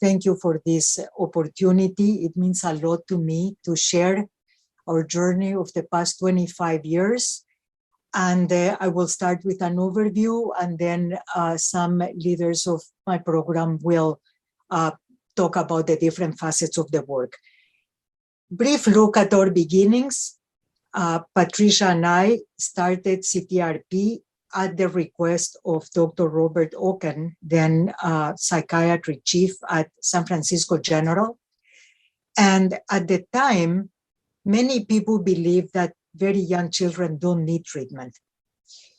thank you for this opportunity. It means a lot to me to share our journey of the past 25 years. And I will start with an overview, and then some leaders of my program will talk about the different facets of the work. Brief look at our beginnings. Patricia and I started CTRP at the request of Dr. Robert Oken, then psychiatry chief at San Francisco General. And at the time, many people believed that very young children don't need treatment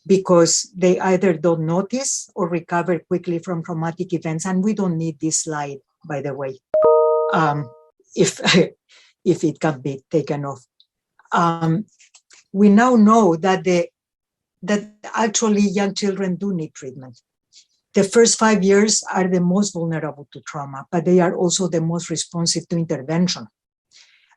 because they either don't notice or recover quickly from traumatic events. And we don't need this slide, by the way, if it can be taken off. We now know that actually young children do need treatment. The first 5 years are the most vulnerable to trauma, but they are also the most responsive to intervention.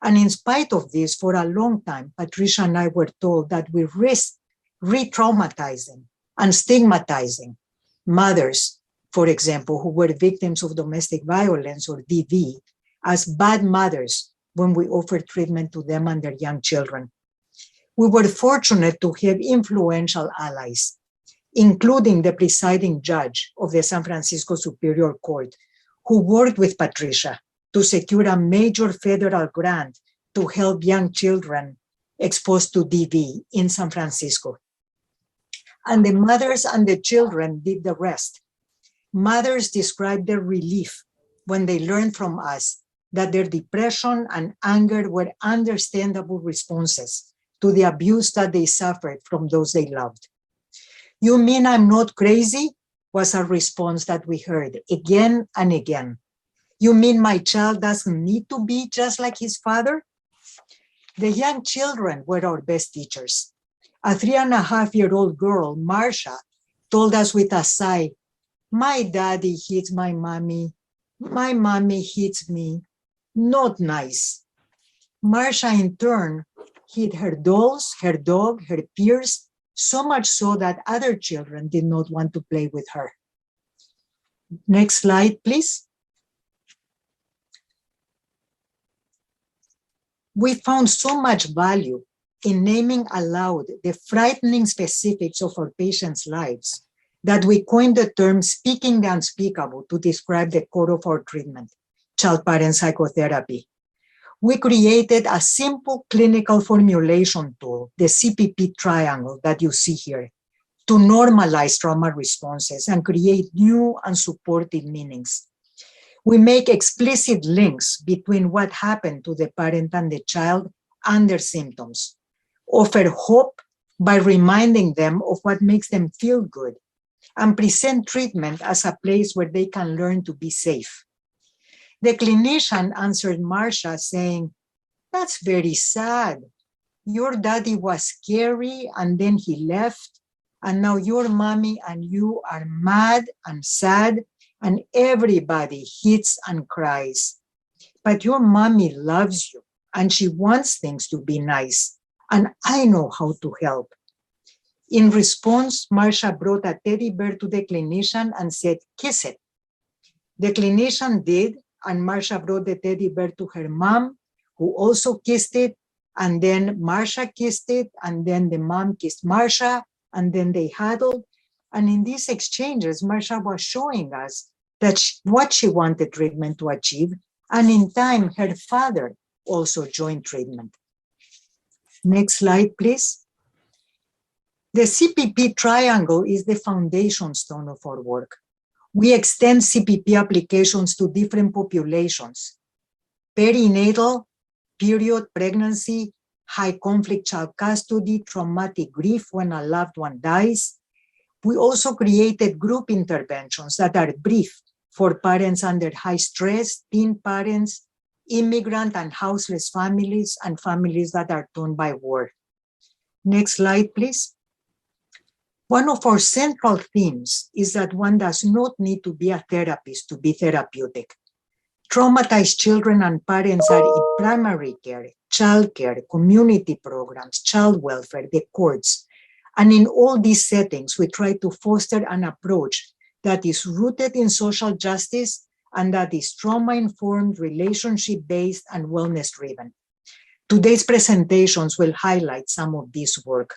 And in spite of this, for a long time, Patricia and I were told that we risk re-traumatizing and stigmatizing mothers, for example, who were victims of domestic violence or DV, as bad mothers when we offered treatment to them and their young children. We were fortunate to have influential allies, including the presiding judge of the San Francisco Superior Court, who worked with Patricia to secure a major federal grant to help young children exposed to DV in San Francisco. And the mothers and the children did the rest. Mothers described their relief when they learned from us that their depression and anger were understandable responses to the abuse that they suffered from those they loved. "You mean I'm not crazy?" was a response that we heard again and again. "You mean my child doesn't need to be just like his father?" The young children were our best teachers. A 3.5-year-old girl, Marsha, told us with a sigh, "My daddy hits my mommy. My mommy hits me. Not nice." Marsha, in turn, hit her dolls, her dog, her peers, so much so that other children did not want to play with her. Next slide, please. We found so much value in naming aloud the frightening specifics of our patients' lives that we coined the term speaking the unspeakable to describe the core of our treatment, child-parent psychotherapy. We created a simple clinical formulation tool, the CPP triangle that you see here, to normalize trauma responses and create new and supportive meanings. We make explicit links between what happened to the parent and the child and their symptoms, offer hope by reminding them of what makes them feel good, and present treatment as a place where they can learn to be safe. The clinician answered Marsha saying, "That's very sad. Your daddy was scary and then he left, and now your mommy and you are mad and sad, and everybody hits and cries. But your mommy loves you and she wants things to be nice, and I know how to help." In response, Marsha brought a teddy bear to the clinician and said, "Kiss it." The clinician did, and Marsha brought the teddy bear to her mom, who also kissed it, and then Marsha kissed it, and then the mom kissed Marsha, and then they huddled. And in these exchanges, Marsha was showing us that what she wanted treatment to achieve, and in time, her father also joined treatment. Next slide, please. The CPP triangle is the foundation stone of our work. We extend CPP applications to different populations: perinatal, period, pregnancy, high conflict child custody, traumatic grief when a loved one dies. We also created group interventions that are brief for parents under high stress, teen parents, immigrant and houseless families, and families that are torn by war. Next slide, please. One of our central themes is that one does not need to be a therapist to be therapeutic. Traumatized children and parents are in primary care, child care, community programs, child welfare, the courts. And in all these settings, we try to foster an approach that is rooted in social justice and that is trauma-informed, relationship-based, and wellness-driven. Today's presentations will highlight some of this work.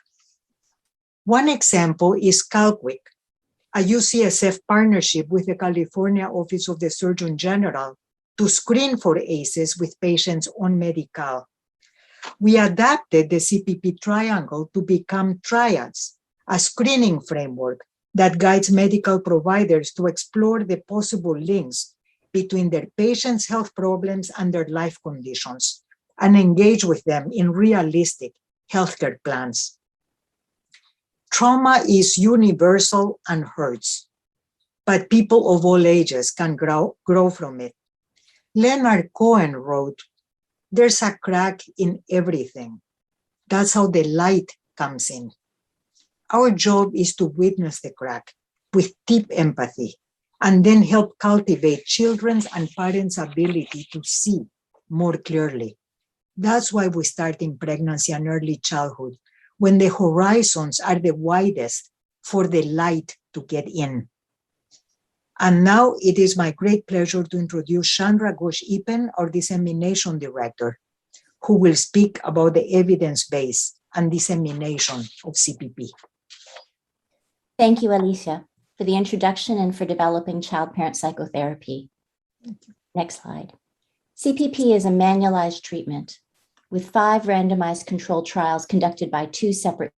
One example is CalQuick, a UCSF partnership with the California Office of the Surgeon General to screen for ACEs with patients on Medi-Cal. We adapted the CPP triangle to become triads, a screening framework that guides medical providers to explore the possible links between their patients' health problems and their life conditions, and engage with them in realistic healthcare plans. Trauma is universal and hurts, but people of all ages can grow from it. Leonard Cohen wrote, "There's a crack in everything. That's how the light comes in." Our job is to witness the crack with deep empathy and then help cultivate children's and parents' ability to see more clearly. That's why we start in pregnancy and early childhood, when the horizons are the widest for the light to get in. And now it is my great pleasure to introduce Chandra Ghosh-Ipen, our dissemination director, who will speak about the evidence base and dissemination of CPP. Thank you, Alicia, for the introduction and for developing child-parent psychotherapy. Next slide. CPP is a manualized treatment with 5 randomized controlled trials conducted by 2 separate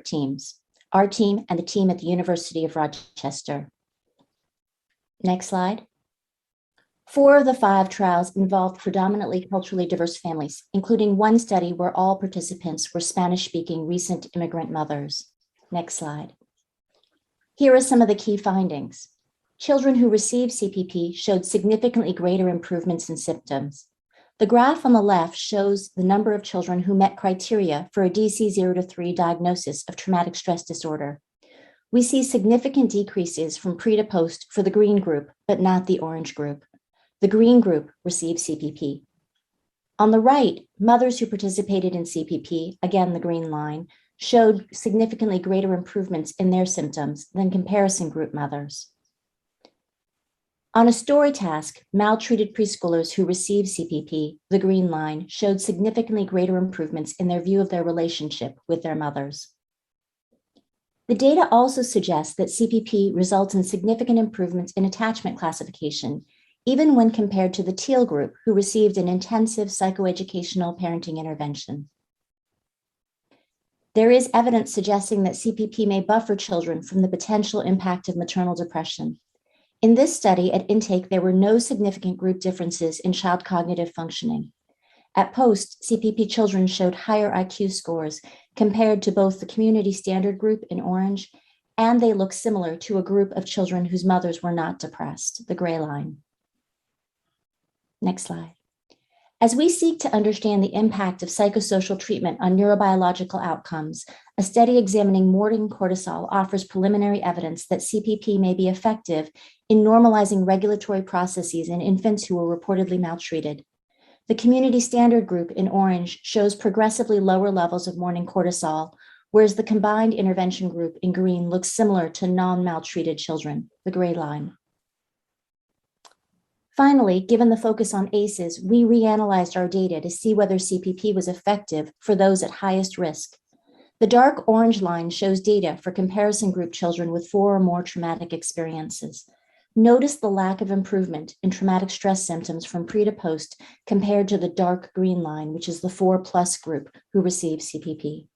teams, our team and the team at the University of Rochester. Next slide. 4 of the 5 trials involved predominantly culturally diverse families, including one study where all participants were Spanish-speaking recent immigrant mothers. Next slide. Here are some of the key findings. Children who received CPP showed significantly greater improvements in symptoms. The graph on the left shows the number of children who met criteria for a DC 0 to 3 diagnosis of traumatic stress disorder. We see significant decreases from pre to post for the green group, but not the orange group. The green group received CPP. On the right, mothers who participated in CPP, again the green line, showed significantly greater improvements in their symptoms than comparison group mothers. On a story task, maltreated preschoolers who received CPP, the green line, showed significantly greater improvements in their view of their relationship with their mothers. The data also suggests that CPP results in significant improvements in attachment classification, even when compared to the teal group who received an intensive psychoeducational parenting intervention. There is evidence suggesting that CPP may buffer children from the potential impact of maternal depression. In this study, at intake, there were no significant group differences in child cognitive functioning. At post, CPP children showed higher IQ scores compared to both the community standard group in orange, and they look similar to a group of children whose mothers were not depressed, the gray line. Next slide. As we seek to understand the impact of psychosocial treatment on neurobiological outcomes, a study examining morning cortisol offers preliminary evidence that CPP may be effective in normalizing regulatory processes in infants who were reportedly maltreated. The community standard group in orange shows progressively lower levels of morning cortisol, whereas the combined intervention group in green looks similar to non-maltreated children, the gray line. Finally, given the focus on ACEs, we reanalyzed our data to see whether CPP was effective for those at highest risk. The dark orange line shows data for comparison group children with 4 or more traumatic experiences. Notice the lack of improvement in traumatic stress symptoms from pre to post compared to the dark green line, which is the 4+ group who received CPP.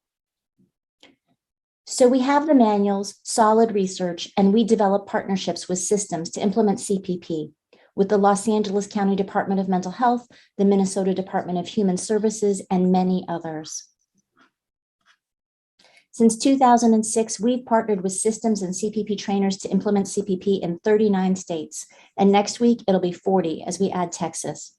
So we have the manuals, solid research, and we develop partnerships with systems to implement CPP with the Los Angeles County Department of Mental Health, the Minnesota Department of Human Services, and many others. Since 2006, we've partnered with systems and CPP trainers to implement CPP in 39 states, and next week it'll be 40 as we add Texas.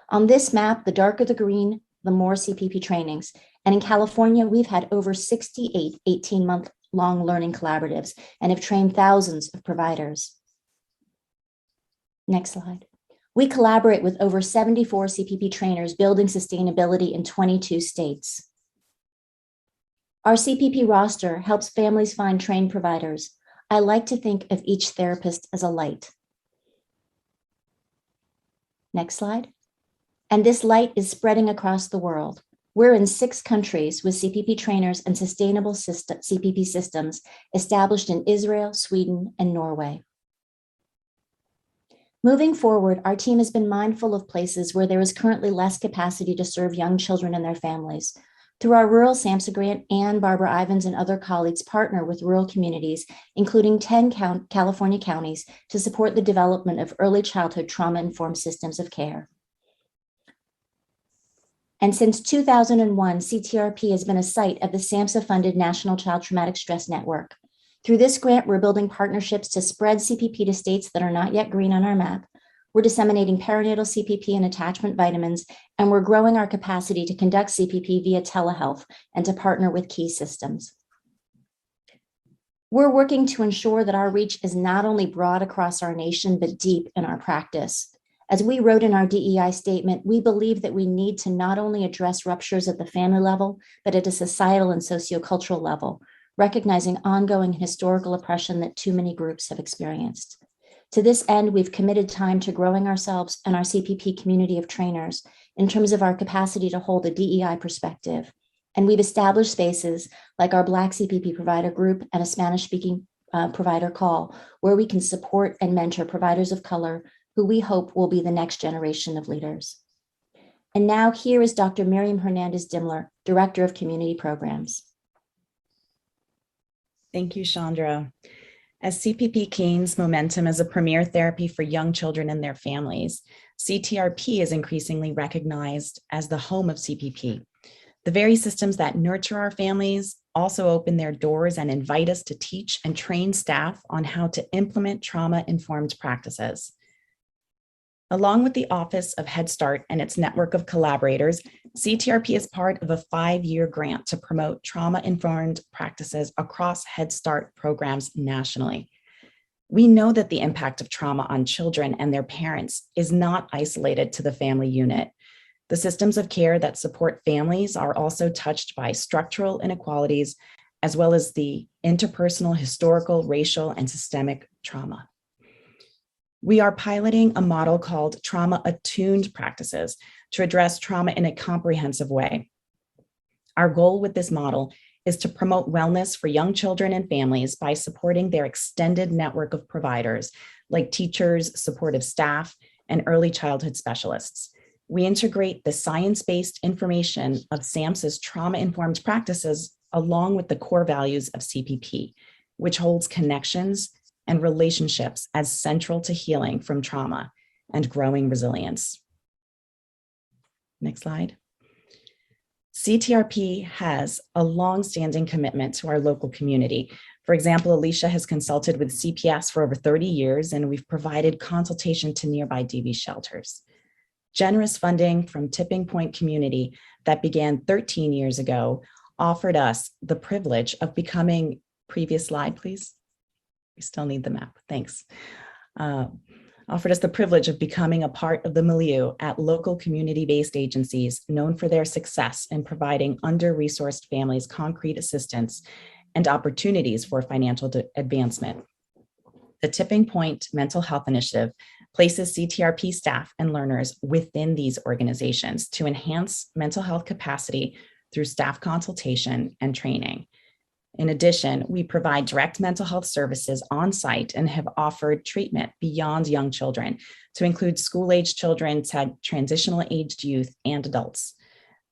On this map, the darker the green, the more CPP trainings. And in California, we've had over 68 18-month-long learning collaboratives and have trained thousands of providers. Next slide. We collaborate with over 74 CPP trainers building sustainability in 22 states. Our CPP roster helps families find trained providers. I like to think of each therapist as a light. Next slide. And this light is spreading across the world. We're in 6 countries with CPP trainers and sustainable CPP systems established in Israel, Sweden, and Norway. Moving forward, our team has been mindful of places where there is currently less capacity to serve young children and their families. Through our Rural SAMHSA grant, Anne, Barbara Ivins, and other colleagues partner with rural communities, including 10 California counties, to support the development of early childhood trauma-informed systems of care. And since 2001, CTRP has been a site of the SAMHSA-funded National Child Traumatic Stress Network. Through this grant, we're building partnerships to spread CPP to states that are not yet green on our map. We're disseminating perinatal CPP and attachment vitamins, and we're growing our capacity to conduct CPP via telehealth and to partner with key systems. We're working to ensure that our reach is not only broad across our nation, but deep in our practice. As we wrote in our DEI statement, we believe that we need to not only address ruptures at the family level, but at a societal and sociocultural level, recognizing ongoing historical oppression that too many groups have experienced. To this end, we've committed time to growing ourselves and our CPP community of trainers in terms of our capacity to hold a DEI perspective. And we've established spaces like our Black CPP provider group and a Spanish-speaking provider call, where we can support and mentor providers of color who we hope will be the next generation of leaders. And now here is Dr. Miriam Hernandez-Dimler, Director of Community Programs. Thank you, Chandra. As CPP gains momentum as a premier therapy for young children and their families, CTRP is increasingly recognized as the home of CPP. The very systems that nurture our families also open their doors and invite us to teach and train staff on how to implement trauma-informed practices. Along with the Office of Head Start and its network of collaborators, CTRP is part of a 5-year grant to promote trauma-informed practices across Head Start programs nationally. We know that the impact of trauma on children and their parents is not isolated to the family unit. The systems of care that support families are also touched by structural inequalities, as well as the interpersonal, historical, racial, and systemic trauma. We are piloting a model called trauma-attuned practices to address trauma in a comprehensive way. Our goal with this model is to promote wellness for young children and families by supporting their extended network of providers, like teachers, supportive staff, and early childhood specialists. We integrate the science-based information of SAMHSA's trauma-informed practices along with the core values of CPP, which holds connections and relationships as central to healing from trauma and growing resilience. Next slide. CTRP has a long-standing commitment to our local community. For example, Alicia has consulted with CPS for over 30 years, and we've provided consultation to nearby DV shelters. Generous funding from Tipping Point community that began 13 years ago offered us the privilege of becoming, previous slide, please. We still need the map, thanks. Offered us the privilege of becoming a part of the milieu at local community-based agencies known for their success in providing under-resourced families concrete assistance and opportunities for financial advancement. The Tipping Point Mental Health Initiative places CTRP staff and learners within these organizations to enhance mental health capacity through staff consultation and training. In addition, we provide direct mental health services on site and have offered treatment beyond young children to include school-aged children, transitional-aged youth, and adults.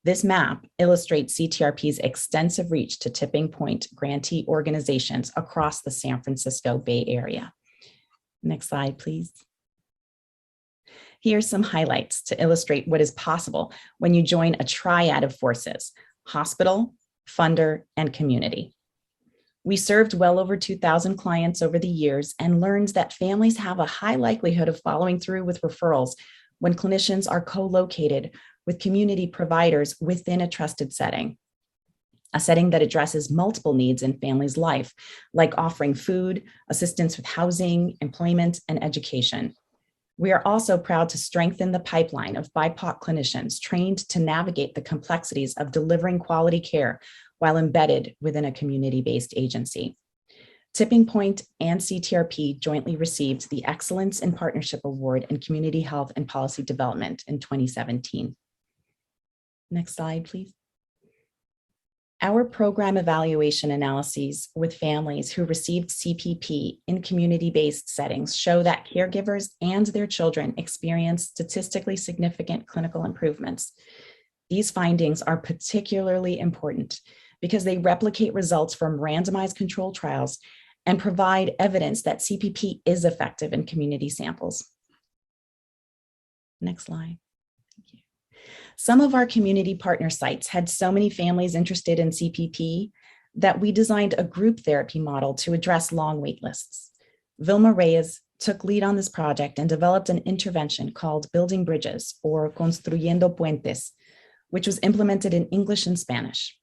This map illustrates CTRP's extensive reach to Tipping Point grantee organizations across the San Francisco Bay Area. Next slide, please. Here's some highlights to illustrate what is possible when you join a triad of forces: hospital, funder, and community. We served well over 2,000 clients over the years and learned that families have a high likelihood of following through with referrals when clinicians are co-located with community providers within a trusted setting, a setting that addresses multiple needs in families' life, like offering food, assistance with housing, employment, and education. We are also proud to strengthen the pipeline of BIPOC clinicians trained to navigate the complexities of delivering quality care while embedded within a community-based agency. Tipping Point and CTRP jointly received the Excellence in Partnership Award in Community Health and Policy Development in 2017. Next slide, please. Our program evaluation analyses with families who received CPP in community-based settings show that caregivers and their children experience statistically significant clinical improvements. These findings are particularly important because they replicate results from randomized controlled trials and provide evidence that CPP is effective in community samples. Next slide. Thank you. Some of our community partner sites had so many families interested in CPP that we designed a group therapy model to address long wait lists. Vilma Reyes took lead on this project and developed an intervention called Building Bridges, or Construyendo Puentes, which was implemented in English and Spanish.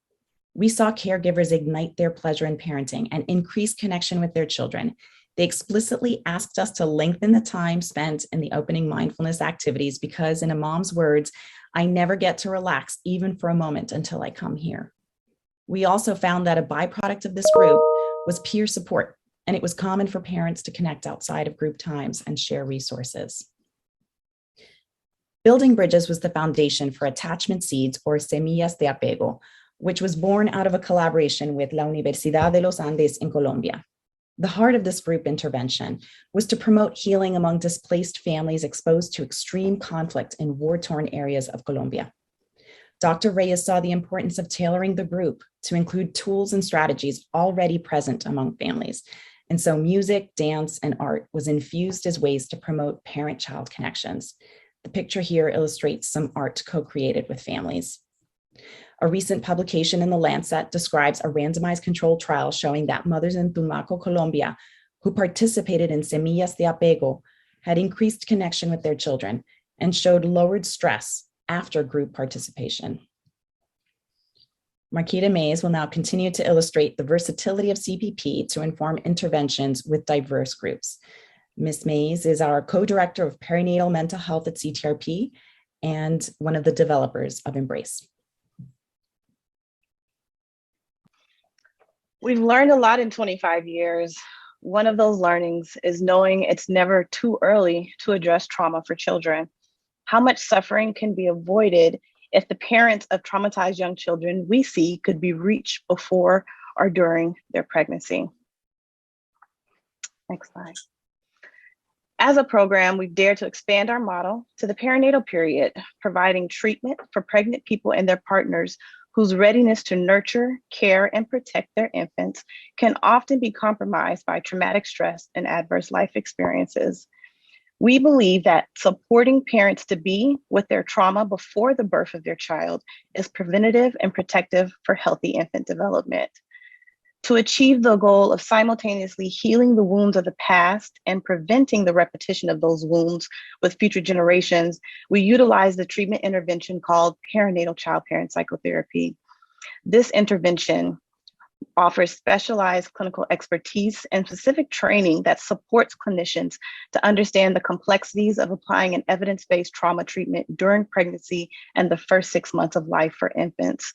We saw caregivers ignite their pleasure in parenting and increase connection with their children. They explicitly asked us to lengthen the time spent in the opening mindfulness activities because, in a mom's words, I never get to relax even for a moment until I come here. We also found that a byproduct of this group was peer support, and it was common for parents to connect outside of group times and share resources. Building Bridges was the foundation for Attachment Seeds, or Semillas de Apego, which was born out of a collaboration with La Universidad de los Andes in Colombia. The heart of this group intervention was to promote healing among displaced families exposed to extreme conflict in war-torn areas of Colombia. Dr. Reyes saw the importance of tailoring the group to include tools and strategies already present among families. And so music, dance, and art was infused as ways to promote parent-child connections. The picture here illustrates some art co-created with families. A recent publication in The Lancet describes a randomized controlled trial showing that mothers in Tumaco, Colombia, who participated in Semillas de Apego, had increased connection with their children and showed lowered stress after group participation. Marquita Mays will now continue to illustrate the versatility of CPP to inform interventions with diverse groups. Ms. Mays is our co-director of perinatal mental health at CTRP and one of the developers of Embrace. We've learned a lot in 25 years. One of those learnings is knowing it's never too early to address trauma for children. How much suffering can be avoided if the parents of traumatized young children we see could be reached before or during their pregnancy. Next slide. As a program, we've dared to expand our model to the perinatal period, providing treatment for pregnant people and their partners whose readiness to nurture, care, and protect their infants can often be compromised by traumatic stress and adverse life experiences. We believe that supporting parents to be with their trauma before the birth of their child is preventative and protective for healthy infant development. To achieve the goal of simultaneously healing the wounds of the past and preventing the repetition of those wounds with future generations, we utilize the treatment intervention called perinatal child-parent psychotherapy. This intervention offers specialized clinical expertise and specific training that supports clinicians to understand the complexities of applying an evidence-based trauma treatment during pregnancy and the first 6 months of life for infants.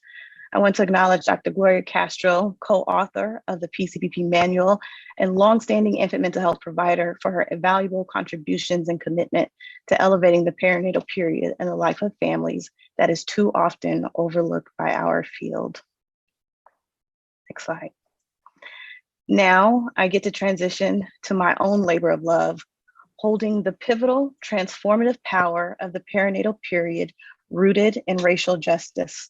I want to acknowledge Dr. Gloria Castro, co-author of the PCPP manual and longstanding infant mental health provider, for her invaluable contributions and commitment to elevating the perinatal period in the life of families that is too often overlooked by our field. Next slide. Now I get to transition to my own labor of love, holding the pivotal transformative power of the perinatal period rooted in racial justice.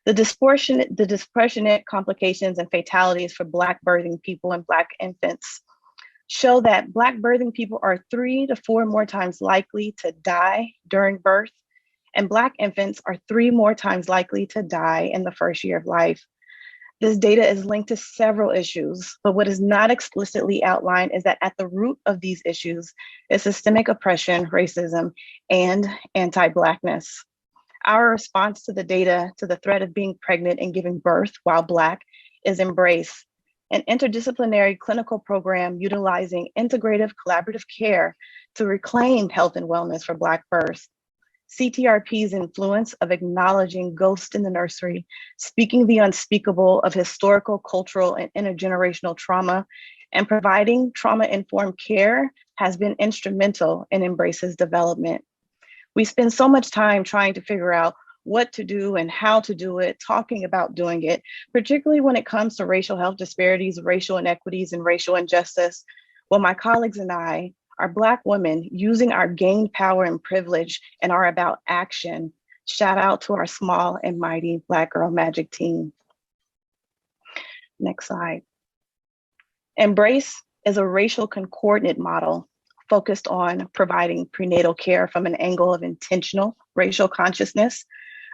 The disproportionate complications and fatalities for Black birthing people and Black infants show that Black birthing people are 3 to 4 more times likely to die during birth, and Black infants are 3 more times likely to die in the first year of life. This data is linked to several issues, but what is not explicitly outlined is that at the root of these issues is systemic oppression, racism, and anti-Blackness. Our response to the data to the threat of being pregnant and giving birth while Black is Embrace, an interdisciplinary clinical program utilizing integrative collaborative care to reclaim health and wellness for Black births. CTRP's influence of acknowledging ghosts in the nursery, speaking the unspeakable of historical, cultural, and intergenerational trauma, and providing trauma-informed care has been instrumental in Embrace's development. We spend so much time trying to figure out what to do and how to do it, talking about doing it, particularly when it comes to racial health disparities, racial inequities, and racial injustice. Well, my colleagues and I are Black women using our gained power and privilege and are about action. Shout out to our small and mighty Black Girl Magic team. Next slide. Embrace is a racial concordant model focused on providing prenatal care from an angle of intentional racial consciousness,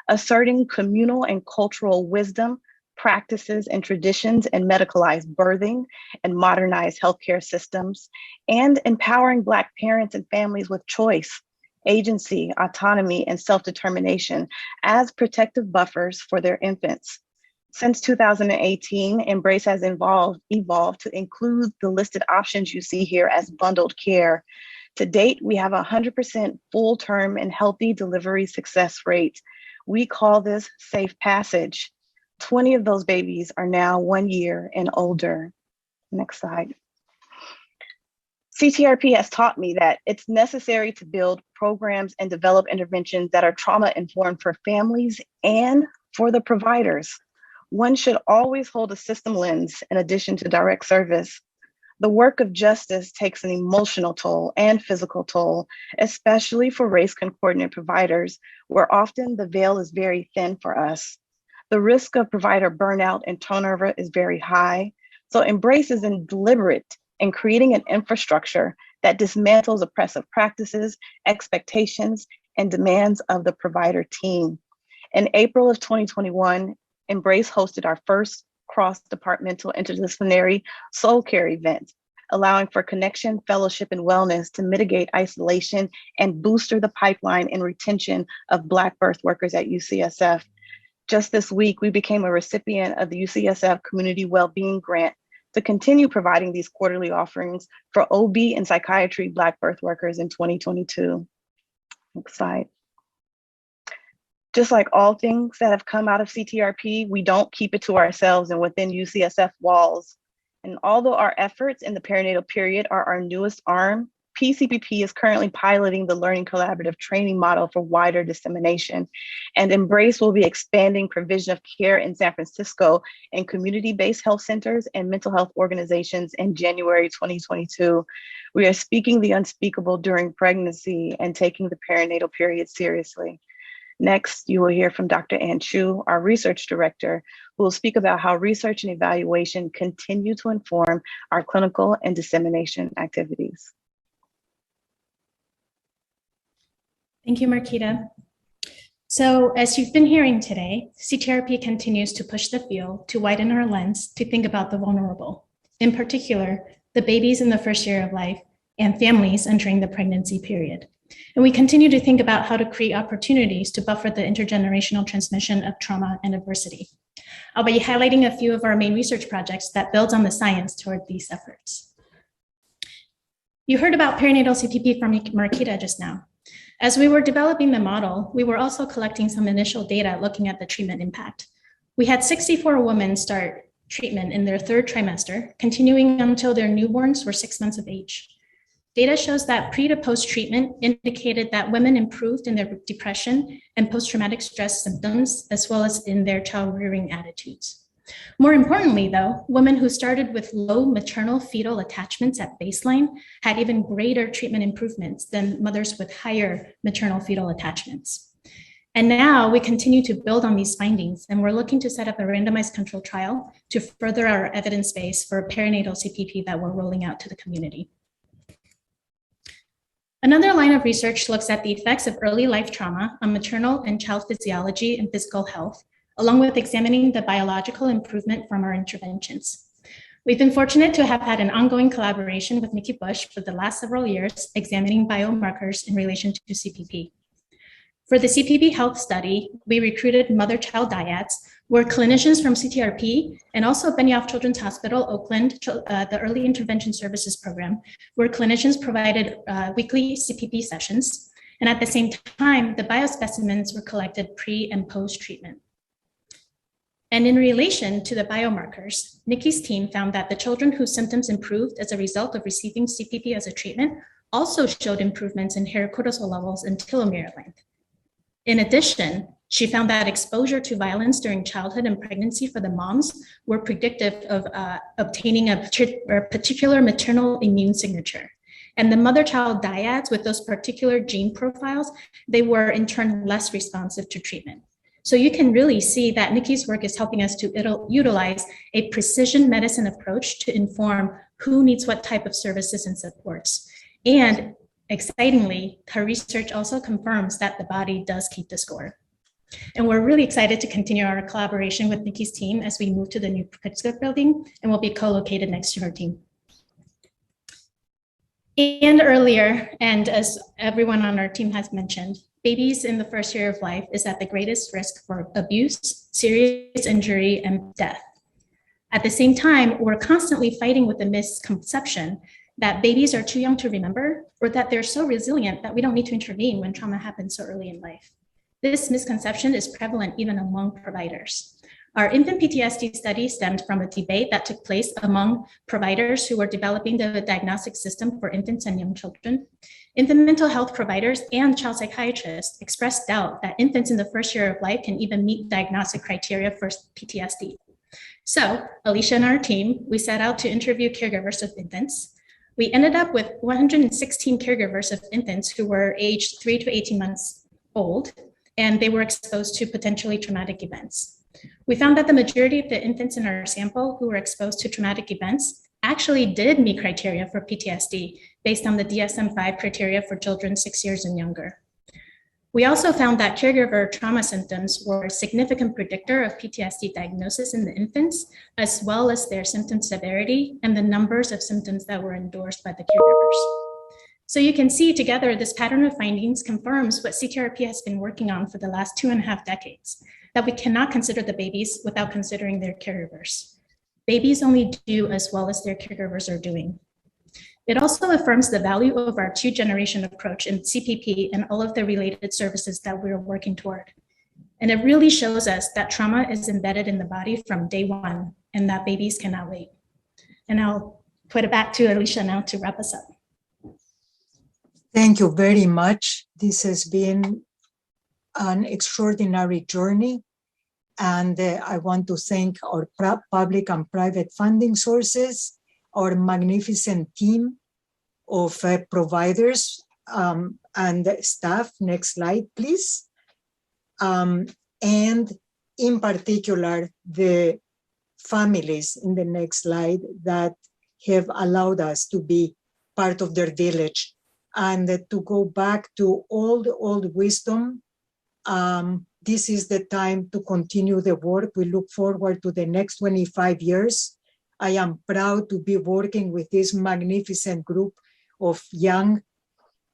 asserting communal and cultural wisdom, practices and traditions in medicalized birthing and modernized healthcare systems, and empowering Black parents and families with choice, agency, autonomy, and self-determination as protective buffers for their infants. Since 2018, Embrace has evolved to include the listed options you see here as bundled care. To date, we have 100% full-term and healthy delivery success rate. We call this safe passage. 20 of those babies are now 1 year and older. Next slide. CTRP has taught me that it's necessary to build programs and develop interventions that are trauma-informed for families and for the providers. One should always hold a system lens in addition to direct service. The work of justice takes an emotional toll and physical toll, especially for race concordant providers, where often the veil is very thin for us. The risk of provider burnout and turnover is very high. So Embrace is deliberate in creating an infrastructure that dismantles oppressive practices, expectations, and demands of the provider team. In April of 2021, Embrace hosted our first cross-departmental interdisciplinary soul care event, allowing for connection, fellowship, and wellness to mitigate isolation and booster the pipeline and retention of Black birth workers at UCSF. Just this week, we became a recipient of the UCSF Community Wellbeing Grant to continue providing these quarterly offerings for OB and psychiatry Black birth workers in 2022. Next slide. Just like all things that have come out of CTRP, we don't keep it to ourselves and within UCSF walls. And although our efforts in the perinatal period are our newest arm, PCPP is currently piloting the Learning Collaborative training model for wider dissemination. And Embrace will be expanding provision of care in San Francisco in community-based health centers and mental health organizations in January 2022. We are speaking the unspeakable during pregnancy and taking the perinatal period seriously. Next, you will hear from Dr. Ann Chu, our research director, who will speak about how research and evaluation continue to inform our clinical and dissemination activities. Thank you, Marquita. So as you've been hearing today, CTRP continues to push the field to widen our lens to think about the vulnerable, in particular, the babies in the first year of life and families entering the pregnancy period. And we continue to think about how to create opportunities to buffer the intergenerational transmission of trauma and adversity. I'll be highlighting a few of our main research projects that builds on the science toward these efforts. You heard about perinatal CPP from Marquita just now. As we were developing the model, we were also collecting some initial data looking at the treatment impact. We had 64 women start treatment in their third trimester, continuing until their newborns were 6 months of age. Data shows that pre to post treatment indicated that women improved in their depression and post-traumatic stress symptoms, as well as in their child rearing attitudes. More importantly, though, women who started with low maternal fetal attachments at baseline had even greater treatment improvements than mothers with higher maternal fetal attachments. And now we continue to build on these findings, and we're looking to set up a randomized controlled trial to further our evidence base for perinatal CPP that we're rolling out to the community. Another line of research looks at the effects of early life trauma on maternal and child physiology and physical health, along with examining the biological improvement from our interventions. We've been fortunate to have had an ongoing collaboration with Nikki Bush for the last several years, examining biomarkers in relation to CPP. For the CPP health study, we recruited mother-child dyads, where clinicians from CTRP and also Benioff Children's Hospital, Oakland, the Early Intervention Services Program, where clinicians provided weekly CPP sessions. And at the same time, the biospecimens were collected pre and post-treatment. And in relation to the biomarkers, Nikki's team found that the children whose symptoms improved as a result of receiving CPP as a treatment also showed improvements in hair cortisol levels and telomere length. In addition, she found that exposure to violence during childhood and pregnancy for the moms were predictive of obtaining a particular maternal immune signature. And the mother-child dyads with those particular gene profiles, they were in turn less responsive to treatment. So you can really see that Nikki's work is helping us to utilize a precision medicine approach to inform who needs what type of services and supports. And excitingly, her research also confirms that the body does keep the score. And we're really excited to continue our collaboration with Nikki's team as we move to the new Pritzker building, and will be co-located next to her team. And earlier, and as everyone on our team has mentioned, babies in the first year of life is at the greatest risk for abuse, serious injury, and death. At the same time, we're constantly fighting with the misconception that babies are too young to remember, or that they're so resilient that we don't need to intervene when trauma happens so early in life. This misconception is prevalent even among providers. Our infant PTSD study stemmed from a debate that took place among providers who were developing the diagnostic system for infants and young children. Infant mental health providers and child psychiatrists expressed doubt that infants in the first year of life can even meet diagnostic criteria for PTSD. So Alicia and our team, we set out to interview caregivers of infants. We ended up with 116 caregivers of infants who were aged 3 to 18 months old, and they were exposed to potentially traumatic events. We found that the majority of the infants in our sample who were exposed to traumatic events actually did meet criteria for PTSD based on the DSM-5 criteria for children 6 years and younger. We also found that caregiver trauma symptoms were a significant predictor of PTSD diagnosis in the infants, as well as their symptom severity and the numbers of symptoms that were endorsed by the caregivers. So you can see together, this pattern of findings confirms what CTRP has been working on for the last 2.5 decades, that we cannot consider the babies without considering their caregivers. Babies only do as well as their caregivers are doing. It also affirms the value of our 2-generation approach in CPP and all of the related services that we're working toward. And it really shows us that trauma is embedded in the body from day one, and that babies cannot wait. And I'll put it back to Alicia now to wrap us up. Thank you very much. This has been an extraordinary journey. And I want to thank our public and private funding sources, our magnificent team of providers and staff. Next slide, please. And in particular, the families in the next slide that have allowed us to be part of their village and to go back to old wisdom. This is the time to continue the work. We look forward to the next 25 years. I am proud to be working with this magnificent group of young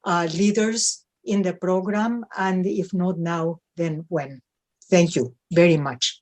leaders in the program, and if not now, then when? Thank you very much.